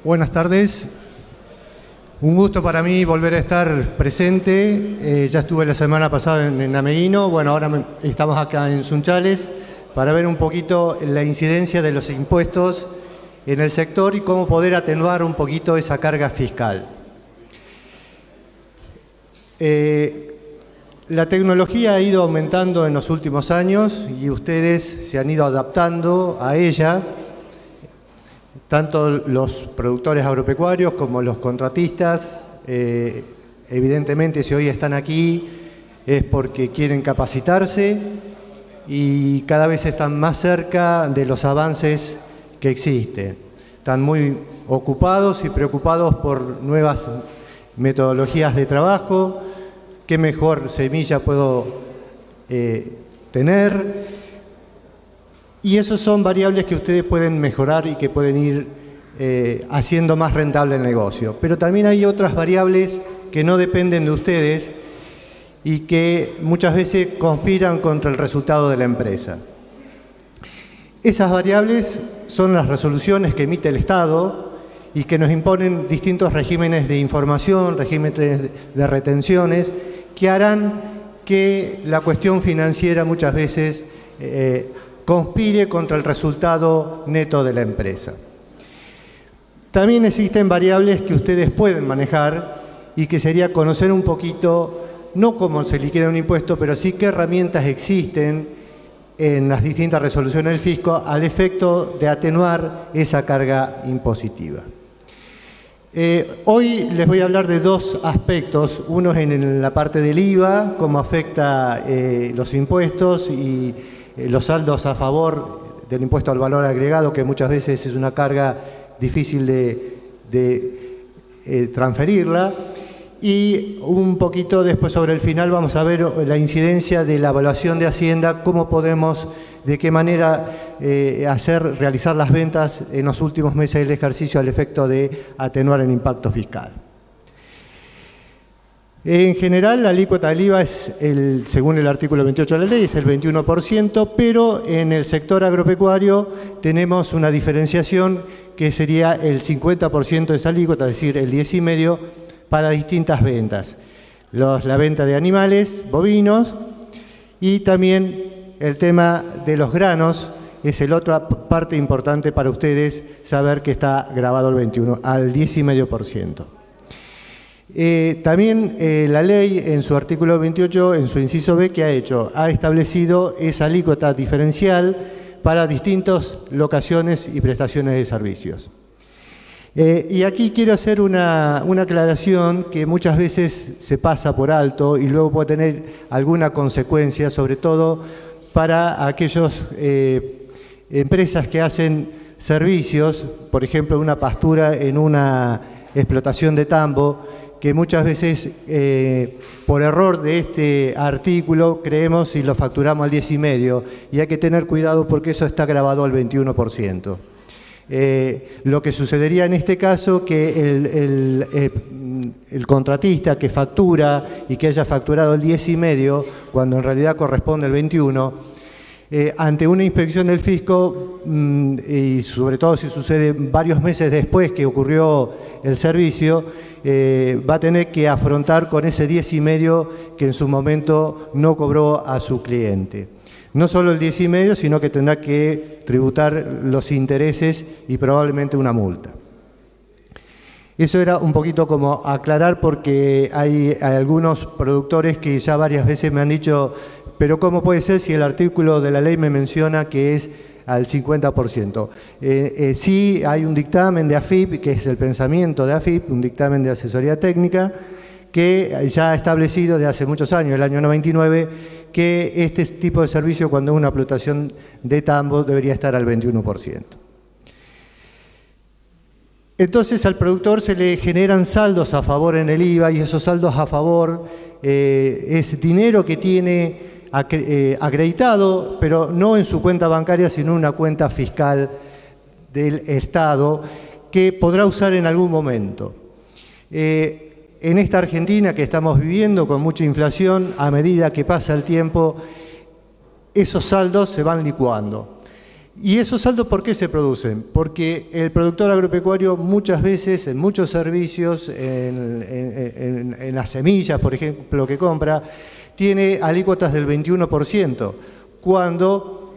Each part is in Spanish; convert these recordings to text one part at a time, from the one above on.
Buenas tardes. Un gusto para mí volver a estar presente. Ya estuve la semana pasada en Ameguino. Bueno, ahora estamos acá en Sunchales para ver un poquito la incidencia de los impuestos en el sector y cómo poder atenuar un poquito esa carga fiscal. La tecnología ha ido aumentando en los últimos años y ustedes se han ido adaptando a ella. Tanto los productores agropecuarios como los contratistas, evidentemente si hoy están aquí es porque quieren capacitarse y cada vez están más cerca de los avances que existen. Están muy ocupados y preocupados por nuevas metodologías de trabajo, qué mejor semilla puedo tener. Y esas son variables que ustedes pueden mejorar y que pueden ir haciendo más rentable el negocio. Pero también hay otras variables que no dependen de ustedes y que muchas veces conspiran contra el resultado de la empresa. Esas variables son las resoluciones que emite el Estado y que nos imponen distintos regímenes de información, regímenes de retenciones, que harán que la cuestión financiera muchas veces conspire contra el resultado neto de la empresa. También existen variables que ustedes pueden manejar y que sería conocer un poquito, no cómo se liquida un impuesto, pero sí qué herramientas existen en las distintas resoluciones del fisco al efecto de atenuar esa carga impositiva. Hoy les voy a hablar de dos aspectos. Uno es en la parte del IVA, cómo afecta los impuestos y los saldos a favor del impuesto al valor agregado, que muchas veces es una carga difícil de transferirla. Y un poquito después sobre el final vamos a ver la incidencia de la evaluación de Hacienda, cómo podemos, de qué manera realizar las ventas en los últimos meses del ejercicio al efecto de atenuar el impacto fiscal. En general, la alícuota del IVA es, según el artículo 28 de la ley, es el 21%, pero en el sector agropecuario tenemos una diferenciación que sería el 50% de esa alícuota, es decir, el 10,5% para distintas ventas. La venta de animales, bovinos, y también el tema de los granos es la otra parte importante para ustedes saber que está grabado al 10,5%. También la ley en su artículo 28, en su inciso B, ¿qué ha hecho? Ha establecido esa alícuota diferencial para distintas locaciones y prestaciones de servicios. Y aquí quiero hacer una aclaración que muchas veces se pasa por alto y luego puede tener alguna consecuencia, sobre todo para aquellas empresas que hacen servicios, por ejemplo, una pastura en una explotación de tambo, que muchas veces por error de este artículo creemos y lo facturamos al 10,5%, y hay que tener cuidado porque eso está grabado al 21%. Lo que sucedería en este caso que el contratista que factura y que haya facturado el 10,5%, cuando en realidad corresponde el 21%, ante una inspección del fisco, y sobre todo si sucede varios meses después que ocurrió el servicio, va a tener que afrontar con ese 10,5% que en su momento no cobró a su cliente. No solo el 10,5%, sino que tendrá que tributar los intereses y probablemente una multa. Eso era un poquito como aclarar, porque hay algunos productores que ya varias veces me han dicho, pero ¿cómo puede ser si el artículo de la ley me menciona que es al 50%? Sí, hay un dictamen de AFIP, que es el pensamiento de AFIP, un dictamen de asesoría técnica, que ya ha establecido desde hace muchos años, el año 99, que este tipo de servicio, cuando es una explotación de tambo, debería estar al 21%. Entonces al productor se le generan saldos a favor en el IVA, y esos saldos a favor es dinero que tiene acreditado, pero no en su cuenta bancaria, sino en una cuenta fiscal del Estado, que podrá usar en algún momento. En esta Argentina que estamos viviendo con mucha inflación, a medida que pasa el tiempo, esos saldos se van licuando. ¿Y esos saldos por qué se producen? Porque el productor agropecuario muchas veces, en muchos servicios, en las semillas, por ejemplo, que compra, tiene alícuotas del 21%, cuando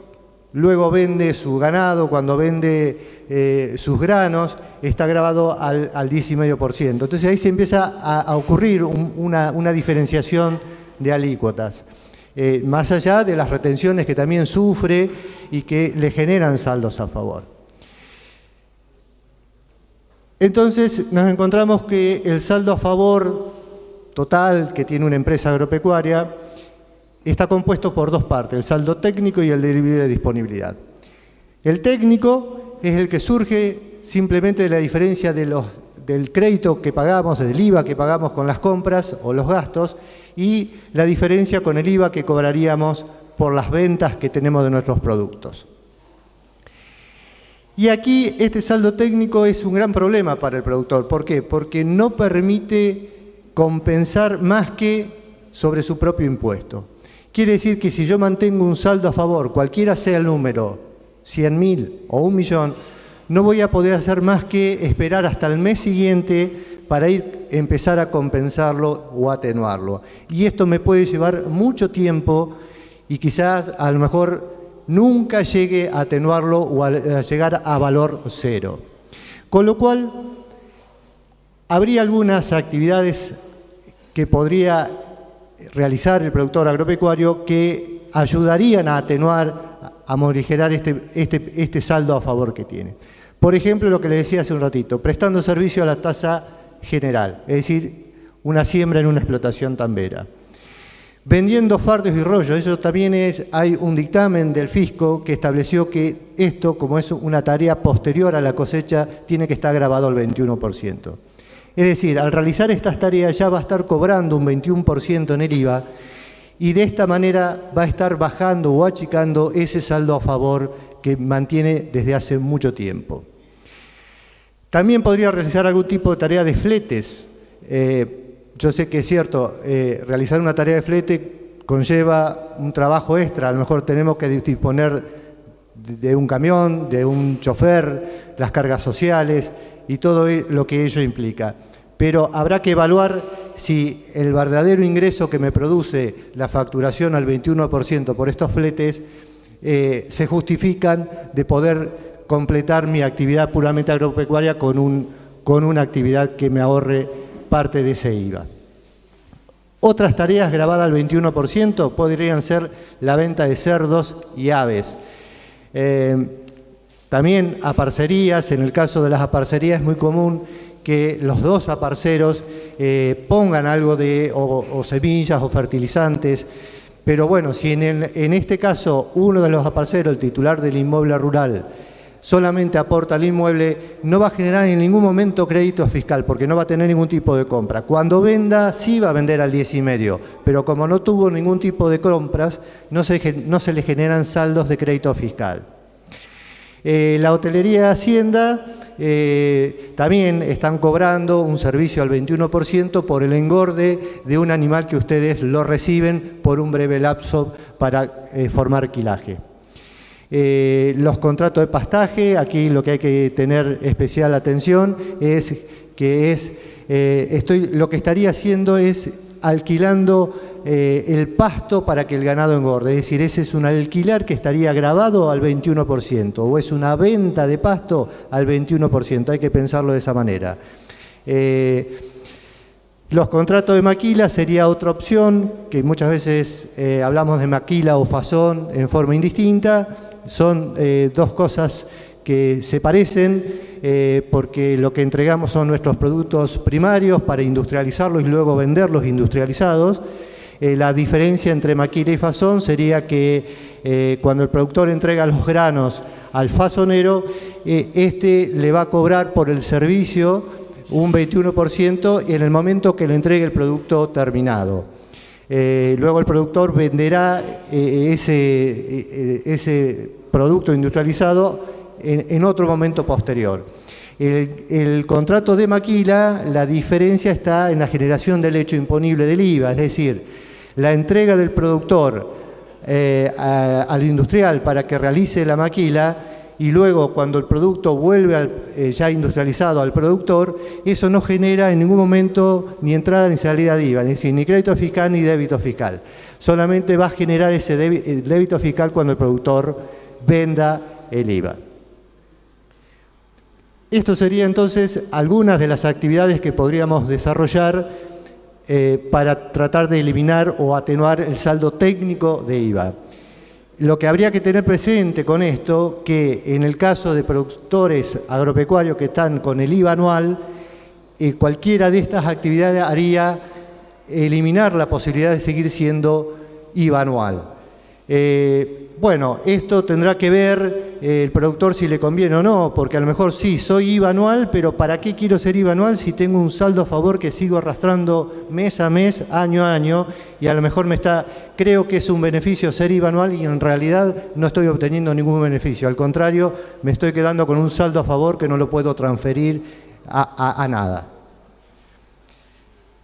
luego vende su ganado, cuando vende sus granos, está grabado al 10,5%. Entonces ahí se empieza a ocurrir una diferenciación de alícuotas. Más allá de las retenciones que también sufre y que le generan saldos a favor. Entonces nos encontramos que el saldo a favor total que tiene una empresa agropecuaria está compuesto por dos partes, el saldo técnico y el de libre disponibilidad. El técnico es el que surge simplemente de la diferencia del crédito que pagamos, del IVA que pagamos con las compras o los gastos, y la diferencia con el IVA que cobraríamos por las ventas que tenemos de nuestros productos. Y aquí este saldo técnico es un gran problema para el productor. ¿Por qué? Porque no permite compensar más que sobre su propio impuesto. Quiere decir que si yo mantengo un saldo a favor, cualquiera sea el número, 100.000 o 1.000.000, no voy a poder hacer más que esperar hasta el mes siguiente para empezar a compensarlo o atenuarlo. Y esto me puede llevar mucho tiempo y quizás a lo mejor nunca llegue a atenuarlo o a llegar a valor cero. Con lo cual, habría algunas actividades que podría realizar el productor agropecuario que ayudarían a atenuar, a morigerar este saldo a favor que tiene. Por ejemplo, lo que les decía hace un ratito, prestando servicio a la tasa general, es decir, una siembra en una explotación tambera. Vendiendo fardos y rollos, eso también hay un dictamen del fisco que estableció que esto, como es una tarea posterior a la cosecha, tiene que estar grabado al 21%. Es decir, al realizar estas tareas ya va a estar cobrando un 21% en el IVA y de esta manera va a estar bajando o achicando ese saldo a favor que mantiene desde hace mucho tiempo. También podría realizar algún tipo de tarea de fletes. Yo sé que es cierto, realizar una tarea de flete conlleva un trabajo extra. A lo mejor tenemos que disponer de un camión, de un chofer, las cargas sociales y todo lo que ello implica. Pero habrá que evaluar si el verdadero ingreso que me produce la facturación al 21% por estos fletes se justifican de poder completar mi actividad puramente agropecuaria con una actividad que me ahorre parte de ese IVA. Otras tareas grabadas al 21% podrían ser la venta de cerdos y aves. También aparcerías, en el caso de las aparcerías es muy común que los dos aparceros pongan algo de o semillas o fertilizantes, pero bueno, si en este caso uno de los aparceros, el titular del inmueble rural, solamente aporta al inmueble, no va a generar en ningún momento crédito fiscal porque no va a tener ningún tipo de compra. Cuando venda, sí va a vender al 10,5, pero como no tuvo ningún tipo de compras, no se le generan saldos de crédito fiscal. La hotelería de Hacienda también están cobrando un servicio al 21% por el engorde de un animal que ustedes lo reciben por un breve lapso para formar quilaje. Los contratos de pastaje, aquí lo que hay que tener especial atención es que lo que estaría haciendo es alquilando el pasto para que el ganado engorde, es decir, ese es un alquiler que estaría grabado al 21% o es una venta de pasto al 21%, hay que pensarlo de esa manera. Los contratos de maquila sería otra opción, que muchas veces hablamos de maquila o fazón en forma indistinta. Son dos cosas que se parecen porque lo que entregamos son nuestros productos primarios para industrializarlos y luego venderlos industrializados. La diferencia entre maquila y fazón sería que cuando el productor entrega los granos al fazonero, este le va a cobrar por el servicio un 21% en el momento que le entregue el producto terminado. Luego el productor venderá ese producto industrializado en otro momento posterior. El contrato de maquila, la diferencia está en la generación del hecho imponible del IVA, es decir, la entrega del productor al industrial para que realice la maquila, y luego cuando el producto vuelve ya industrializado al productor, eso no genera en ningún momento ni entrada ni salida de IVA, es decir, ni crédito fiscal ni débito fiscal. Solamente va a generar ese débito fiscal cuando el productor venda el IVA. Esto sería entonces algunas de las actividades que podríamos desarrollar para tratar de eliminar o atenuar el saldo técnico de IVA. Lo que habría que tener presente con esto, que en el caso de productores agropecuarios que están con el IVA anual, cualquiera de estas actividades haría eliminar la posibilidad de seguir siendo IVA anual. Bueno, esto tendrá que ver el productor si le conviene o no, porque a lo mejor sí, soy IVA anual, pero ¿para qué quiero ser IVA anual si tengo un saldo a favor que sigo arrastrando mes a mes, año a año, y a lo mejor creo que es un beneficio ser IVA anual y en realidad no estoy obteniendo ningún beneficio? Al contrario, me estoy quedando con un saldo a favor que no lo puedo transferir a nada.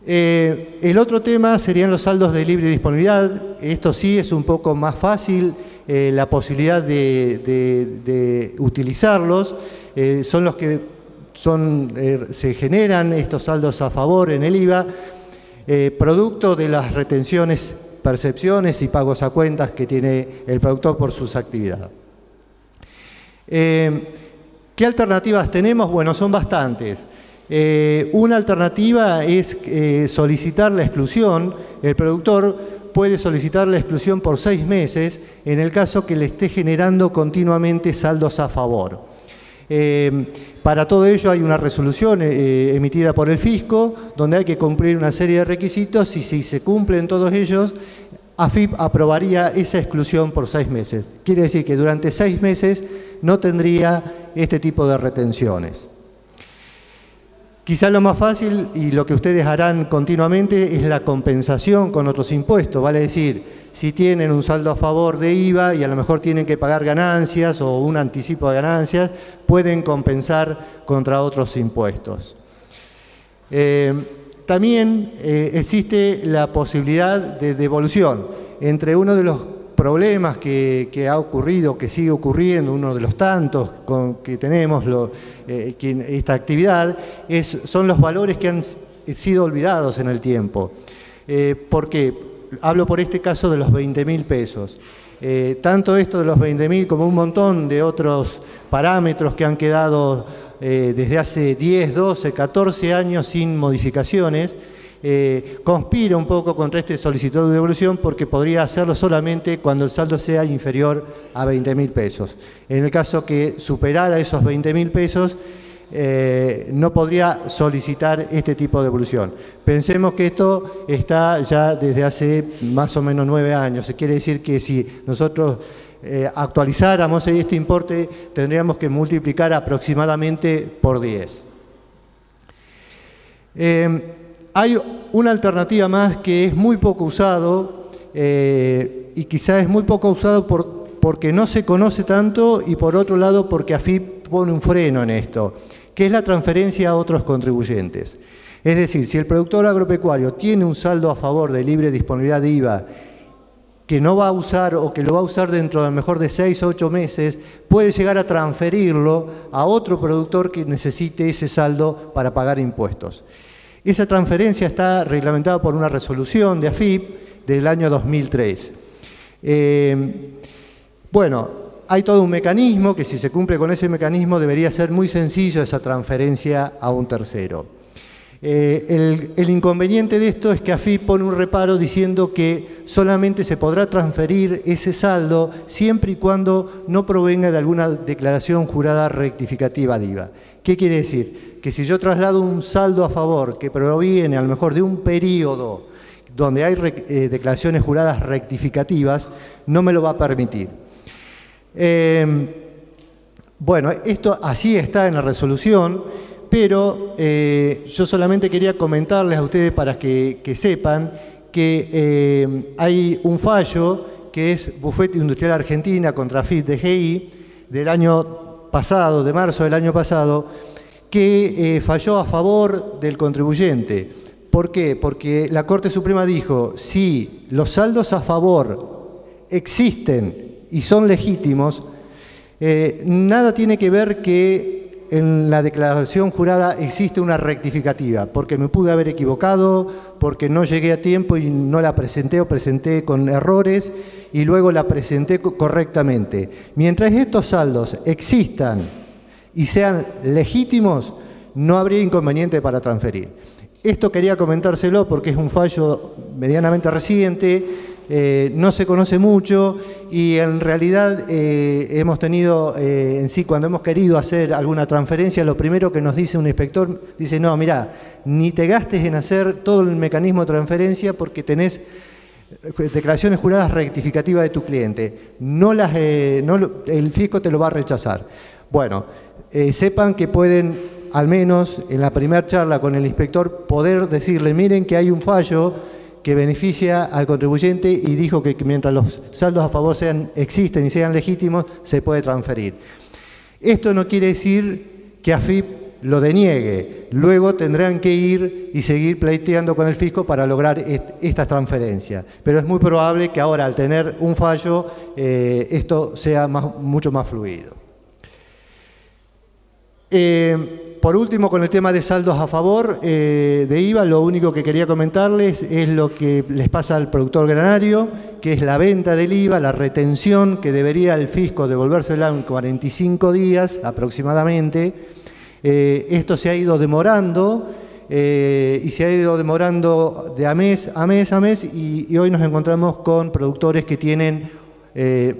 El otro tema serían los saldos de libre disponibilidad. Esto sí es un poco más fácil, la posibilidad de utilizarlos. Son los que se generan estos saldos a favor en el IVA, producto de las retenciones, percepciones y pagos a cuentas que tiene el productor por sus actividades. ¿Qué alternativas tenemos? Bueno, son bastantes. Una alternativa es solicitar la exclusión. El productor puede solicitar la exclusión por 6 meses en el caso que le esté generando continuamente saldos a favor. Para todo ello hay una resolución emitida por el fisco donde hay que cumplir una serie de requisitos y si se cumplen todos ellos, AFIP aprobaría esa exclusión por 6 meses. Quiere decir que durante 6 meses no tendría este tipo de retenciones. Quizá lo más fácil y lo que ustedes harán continuamente es la compensación con otros impuestos, vale decir, si tienen un saldo a favor de IVA y a lo mejor tienen que pagar ganancias o un anticipo de ganancias, pueden compensar contra otros impuestos. También existe la posibilidad de devolución. Entre uno de los problemas que ha ocurrido, que sigue ocurriendo, uno de los tantos que tenemos esta actividad, son los valores que han sido olvidados en el tiempo. ¿Por qué? Hablo por este caso de los 20.000 pesos. Tanto esto de los 20.000 como un montón de otros parámetros que han quedado desde hace 10, 12, 14 años sin modificaciones, conspira un poco contra este solicitud de devolución porque podría hacerlo solamente cuando el saldo sea inferior a 20.000 pesos. En el caso que superara esos 20.000 pesos, no podría solicitar este tipo de devolución. Pensemos que esto está ya desde hace más o menos 9 años. Quiere decir que si nosotros actualizáramos este importe, tendríamos que multiplicar aproximadamente por 10. Hay una alternativa más que es muy poco usado y quizá es muy poco usado porque no se conoce tanto y por otro lado porque AFIP pone un freno en esto, que es la transferencia a otros contribuyentes. Es decir, si el productor agropecuario tiene un saldo a favor de libre disponibilidad de IVA que no va a usar o que lo va a usar dentro de a lo mejor de 6 o 8 meses, puede llegar a transferirlo a otro productor que necesite ese saldo para pagar impuestos. Esa transferencia está reglamentada por una resolución de AFIP del año 2003. Bueno, hay todo un mecanismo que si se cumple con ese mecanismo debería ser muy sencillo esa transferencia a un tercero. El inconveniente de esto es que AFIP pone un reparo diciendo que solamente se podrá transferir ese saldo siempre y cuando no provenga de alguna declaración jurada rectificativa de IVA. ¿Qué quiere decir? Que si yo traslado un saldo a favor que proviene a lo mejor de un periodo donde hay declaraciones juradas rectificativas, no me lo va a permitir. Bueno, esto así está en la resolución, pero yo solamente quería comentarles a ustedes para que sepan que hay un fallo que es Bufete Industrial Argentina contra AFIP DGI del año pasado, de marzo del año pasado, que falló a favor del contribuyente. ¿Por qué? Porque la Corte Suprema dijo, si los saldos a favor existen y son legítimos, nada tiene que ver que en la declaración jurada existe una rectificativa, porque me pude haber equivocado, porque no llegué a tiempo y no la presenté o presenté con errores y luego la presenté correctamente. Mientras estos saldos existan y sean legítimos, no habría inconveniente para transferir. Esto quería comentárselo porque es un fallo medianamente reciente, no se conoce mucho y en realidad hemos tenido en sí, cuando hemos querido hacer alguna transferencia, lo primero que nos dice un inspector, dice, no, mirá, ni te gastes en hacer todo el mecanismo de transferencia porque tenés declaraciones juradas rectificativas de tu cliente. El fisco te lo va a rechazar. Bueno, sepan que pueden, al menos en la primera charla con el inspector, poder decirle, miren que hay un fallo que beneficia al contribuyente y dijo que mientras los saldos a favor existen y sean legítimos, se puede transferir. Esto no quiere decir que AFIP lo deniegue. Luego tendrán que ir y seguir pleiteando con el fisco para lograr estas transferencias. Pero es muy probable que ahora, al tener un fallo, esto sea mucho más fluido. Por último, con el tema de saldos a favor de IVA, lo único que quería comentarles es lo que les pasa al productor granario, que es la venta del IVA, la retención que debería el fisco devolvérsela en 45 días aproximadamente. Esto se ha ido demorando y se ha ido demorando de mes a mes y hoy nos encontramos con productores que tienen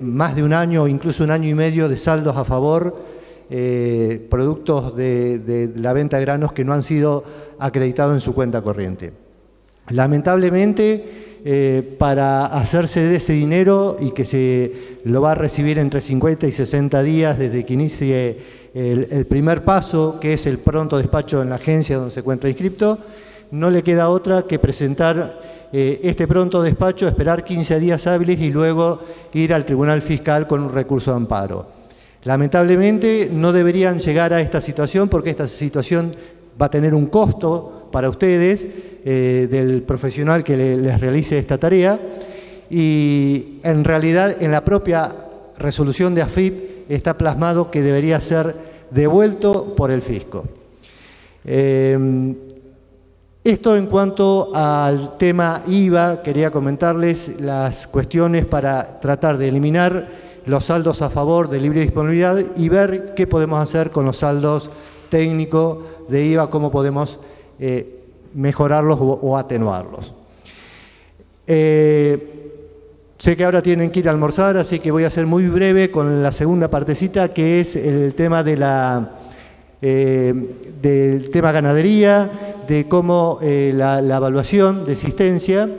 más de un año o incluso un año y medio de saldos a favor, productos de la venta de granos que no han sido acreditados en su cuenta corriente. Lamentablemente, para hacerse de ese dinero y que se lo va a recibir entre 50 y 60 días desde que inicie el primer paso, que es el pronto despacho en la agencia donde se encuentra inscripto, no le queda otra que presentar este pronto despacho, esperar 15 días hábiles y luego ir al Tribunal Fiscal con un recurso de amparo. Lamentablemente no deberían llegar a esta situación porque esta situación va a tener un costo para ustedes del profesional que les realice esta tarea y en realidad en la propia resolución de AFIP está plasmado que debería ser devuelto por el fisco. Esto en cuanto al tema IVA, quería comentarles las cuestiones para tratar de eliminar los saldos a favor de libre disponibilidad y ver qué podemos hacer con los saldos técnicos de IVA, cómo podemos mejorarlos o atenuarlos. Sé que ahora tienen que ir a almorzar, así que voy a ser muy breve con la segunda partecita, que es el tema de del tema ganadería, de cómo la evaluación de existencia.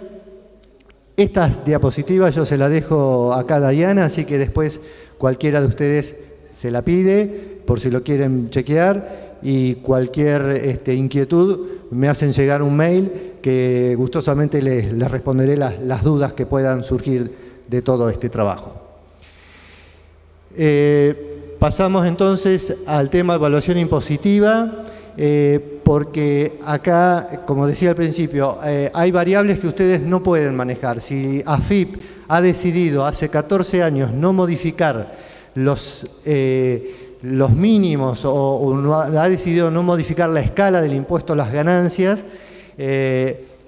Estas diapositivas yo se las dejo acá a Diana, así que después cualquiera de ustedes se la pide, por si lo quieren chequear, y cualquier inquietud me hacen llegar un mail que gustosamente les responderé las dudas que puedan surgir de todo este trabajo. Pasamos entonces al tema de evaluación impositiva. Porque acá, como decía al principio, hay variables que ustedes no pueden manejar. Si AFIP ha decidido hace 14 años no modificar los mínimos o ha decidido no modificar la escala del impuesto a las ganancias,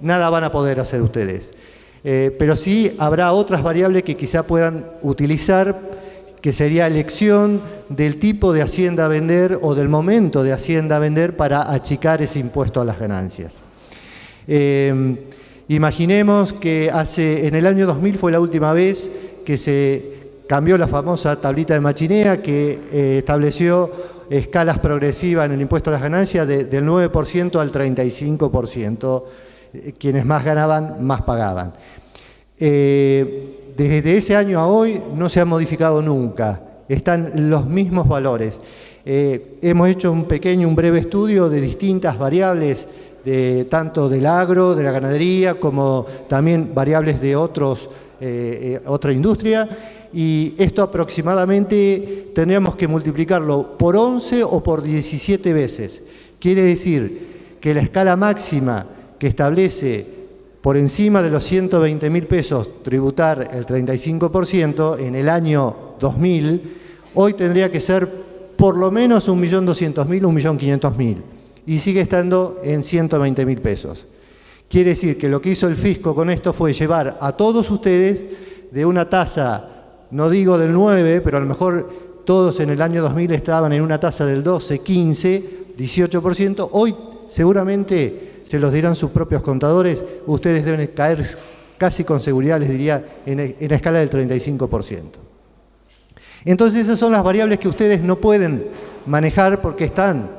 nada van a poder hacer ustedes. Pero sí habrá otras variables que quizá puedan utilizar, que sería elección del tipo de hacienda a vender o del momento de hacienda a vender para achicar ese impuesto a las ganancias. Imaginemos que en el año 2000 fue la última vez que se cambió la famosa tablita de Machinea que estableció escalas progresivas en el impuesto a las ganancias del 9% al 35%. Quienes más ganaban, más pagaban. Desde ese año a hoy no se ha modificado nunca, están los mismos valores. Hemos hecho un breve estudio de distintas variables, tanto del agro, de la ganadería, como también variables de otra industria, y esto aproximadamente tendríamos que multiplicarlo por 11 o por 17 veces. Quiere decir que la escala máxima que establece por encima de los 120.000 pesos tributar el 35% en el año 2000, hoy tendría que ser por lo menos 1.200.000, 1.500.000, y sigue estando en 120.000 pesos. Quiere decir que lo que hizo el fisco con esto fue llevar a todos ustedes de una tasa, no digo del 9, pero a lo mejor todos en el año 2000 estaban en una tasa del 12, 15, 18%. Hoy seguramente, se los dirán sus propios contadores, ustedes deben caer casi con seguridad, les diría, en la escala del 35%. Entonces esas son las variables que ustedes no pueden manejar porque están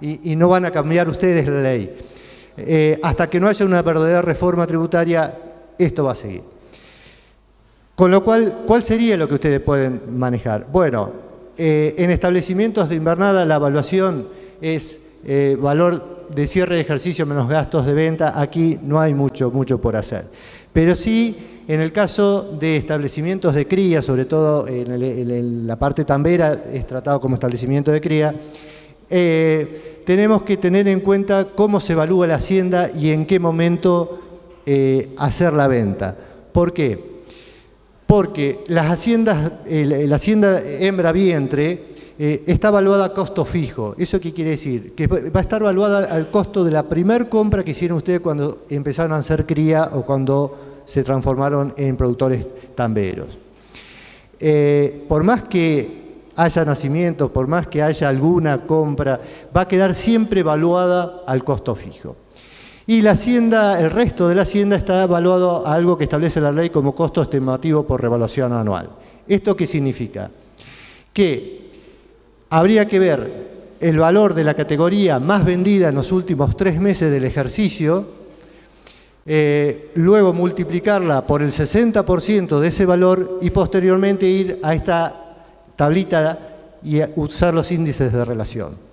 y no van a cambiar ustedes la ley. Hasta que no haya una verdadera reforma tributaria, esto va a seguir. Con lo cual, ¿cuál sería lo que ustedes pueden manejar? Bueno, en establecimientos de invernada la evaluación es valor de cierre de ejercicio menos gastos de venta. Aquí no hay mucho por hacer. Pero sí, en el caso de establecimientos de cría, sobre todo en la parte tambera, es tratado como establecimiento de cría, tenemos que tener en cuenta cómo se evalúa la hacienda y en qué momento hacer la venta. ¿Por qué? Porque las haciendas, la hacienda hembra-vientre está evaluada a costo fijo. ¿Eso qué quiere decir? Que va a estar evaluada al costo de la primer compra que hicieron ustedes cuando empezaron a hacer cría o cuando se transformaron en productores tamberos. Por más que haya nacimientos, por más que haya alguna compra, va a quedar siempre evaluada al costo fijo. Y la hacienda, el resto de la hacienda está evaluado a algo que establece la ley como costo estimativo por revaluación anual. ¿Esto qué significa? Que habría que ver el valor de la categoría más vendida en los últimos 3 meses del ejercicio, luego multiplicarla por el 60% de ese valor y posteriormente ir a esta tablita y usar los índices de relación.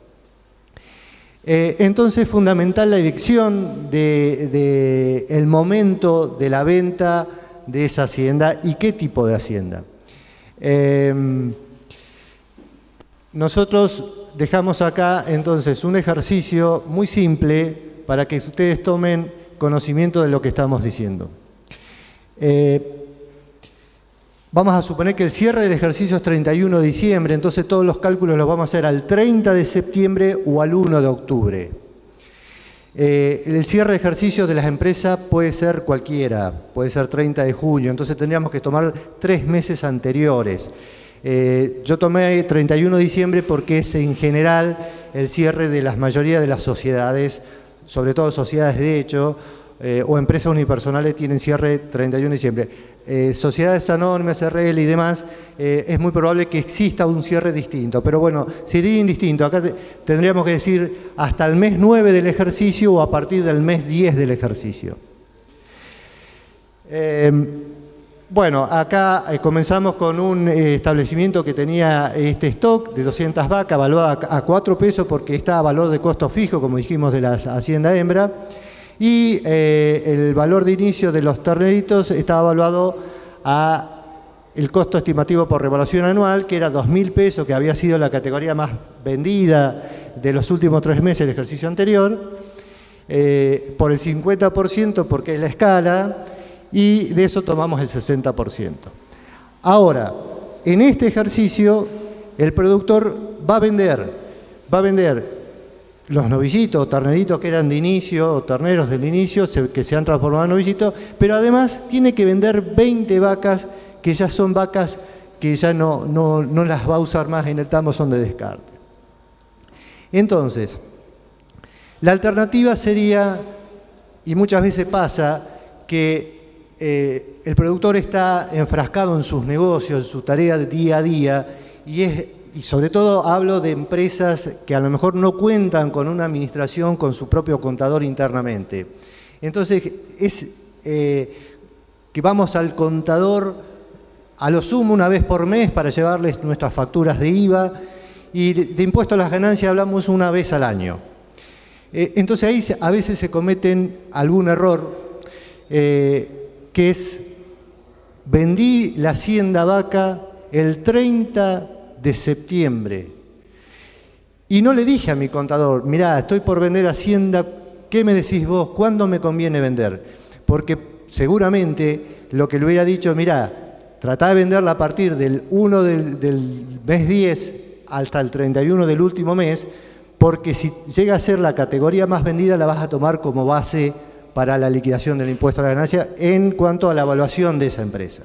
Entonces es fundamental la elección del momento de la venta de esa hacienda y qué tipo de hacienda. Nosotros dejamos acá entonces un ejercicio muy simple para que ustedes tomen conocimiento de lo que estamos diciendo. Vamos a suponer que el cierre del ejercicio es 31 de diciembre, entonces todos los cálculos los vamos a hacer al 30 de septiembre o al 1 de octubre. El cierre de ejercicio de las empresas puede ser cualquiera, puede ser 30 de junio, entonces tendríamos que tomar 3 meses anteriores. Yo tomé 31 de diciembre porque es en general el cierre de la mayoría de las sociedades, sobre todo sociedades de hecho, o empresas unipersonales tienen cierre 31 de diciembre. Sociedades anónimas, SRL y demás, es muy probable que exista un cierre distinto, pero bueno, sería indistinto. Acá tendríamos que decir hasta el mes 9 del ejercicio o a partir del mes 10 del ejercicio. Bueno, acá comenzamos con un establecimiento que tenía este stock de 200 vacas, evaluada a 4 pesos porque está a valor de costo fijo, como dijimos, de la hacienda hembra. Y el valor de inicio de los terneritos estaba evaluado a el costo estimativo por revaluación anual, que era 2.000 pesos, que había sido la categoría más vendida de los últimos 3 meses del ejercicio anterior, por el 50% porque es la escala, y de eso tomamos el 60%. Ahora, en este ejercicio, el productor va a vender los novillitos o terneritos que eran de inicio, o terneros del inicio, que se han transformado en novillitos, pero además tiene que vender 20 vacas que ya son vacas que ya no las va a usar más en el tambo, son de descarte. Entonces, la alternativa sería, y muchas veces pasa, que el productor está enfrascado en sus negocios, en su tarea de día a día, y sobre todo hablo de empresas que a lo mejor no cuentan con una administración, con su propio contador internamente. Entonces, es que vamos al contador a lo sumo una vez por mes para llevarles nuestras facturas de IVA, y de impuesto a las ganancias hablamos una vez al año. Entonces ahí a veces se cometen algún error, que es, vendí la hacienda vaca el 30 de septiembre y no le dije a mi contador, mirá, estoy por vender hacienda, ¿qué me decís vos? ¿Cuándo me conviene vender? porque seguramente lo que le hubiera dicho, mirá, tratá de venderla a partir del 1 del mes 10 hasta el 31 del último mes, porque si llega a ser la categoría más vendida la vas a tomar como base para la liquidación del impuesto a la ganancia en cuanto a la evaluación de esa empresa.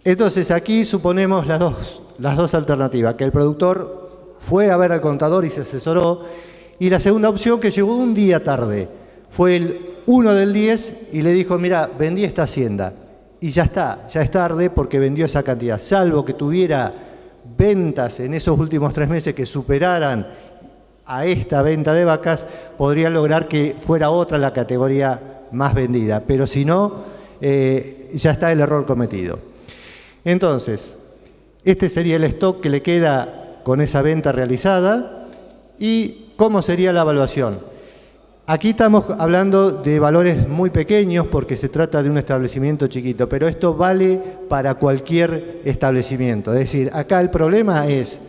Entonces aquí suponemos las dos alternativas, que el productor fue a ver al contador y se asesoró, y la segunda opción, que llegó un día tarde, fue el 1 del 10 y le dijo, mira, vendí esta hacienda, y ya está, ya es tarde porque vendió esa cantidad, salvo que tuviera ventas en esos últimos 3 meses que superaran a esta venta de vacas, podría lograr que fuera otra la categoría más vendida, pero si no, ya está el error cometido. Entonces, este sería el stock que le queda con esa venta realizada y cómo sería la evaluación. Aquí estamos hablando de valores muy pequeños porque se trata de un establecimiento chiquito, pero esto vale para cualquier establecimiento. Es decir, acá el problema es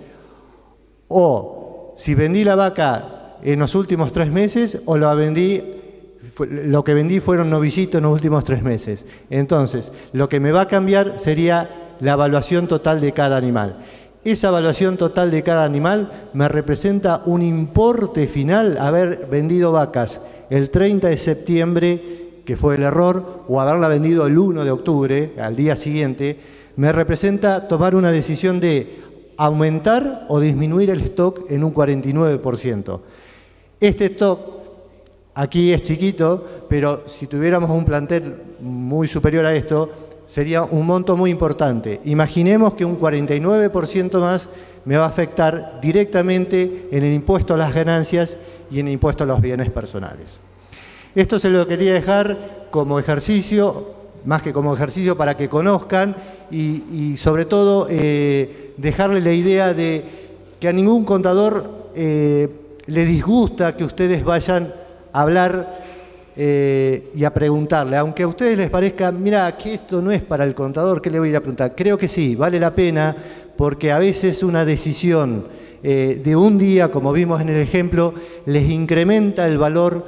o si vendí la vaca en los últimos 3 meses o lo que vendí fueron novillitos en los últimos 3 meses. Entonces, lo que me va a cambiar sería la evaluación total de cada animal. Esa evaluación total de cada animal me representa un importe final, haber vendido vacas el 30 de septiembre, que fue el error, o haberla vendido el 1 de octubre, al día siguiente, me representa tomar una decisión de aumentar o disminuir el stock en un 49%. Este stock aquí es chiquito, pero si tuviéramos un plantel muy superior a esto, sería un monto muy importante. Imaginemos que un 49% más me va a afectar directamente en el impuesto a las ganancias y en el impuesto a los bienes personales. Esto se lo quería dejar como ejercicio, más que como ejercicio, para que conozcan y sobre todo dejarle la idea de que a ningún contador le disgusta que ustedes vayan a hablar y a preguntarle, aunque a ustedes les parezca, mira, que esto no es para el contador, ¿qué le voy a ir a preguntar? Creo que sí, vale la pena, porque a veces una decisión de un día, como vimos en el ejemplo, les incrementa el valor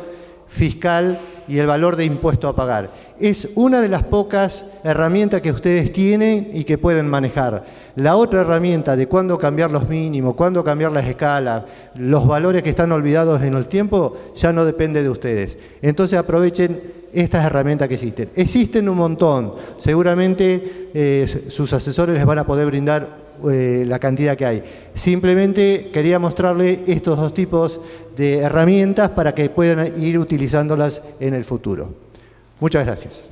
fiscal y el valor de impuesto a pagar. Es una de las pocas herramientas que ustedes tienen y que pueden manejar. La otra herramienta de cuándo cambiar los mínimos, cuándo cambiar las escalas, los valores que están olvidados en el tiempo, ya no depende de ustedes. Entonces aprovechen estas herramientas que existen. Existen un montón. Seguramente sus asesores les van a poder brindar la cantidad que hay. Simplemente quería mostrarle estos dos tipos de herramientas para que puedan ir utilizándolas en el futuro. Muchas gracias.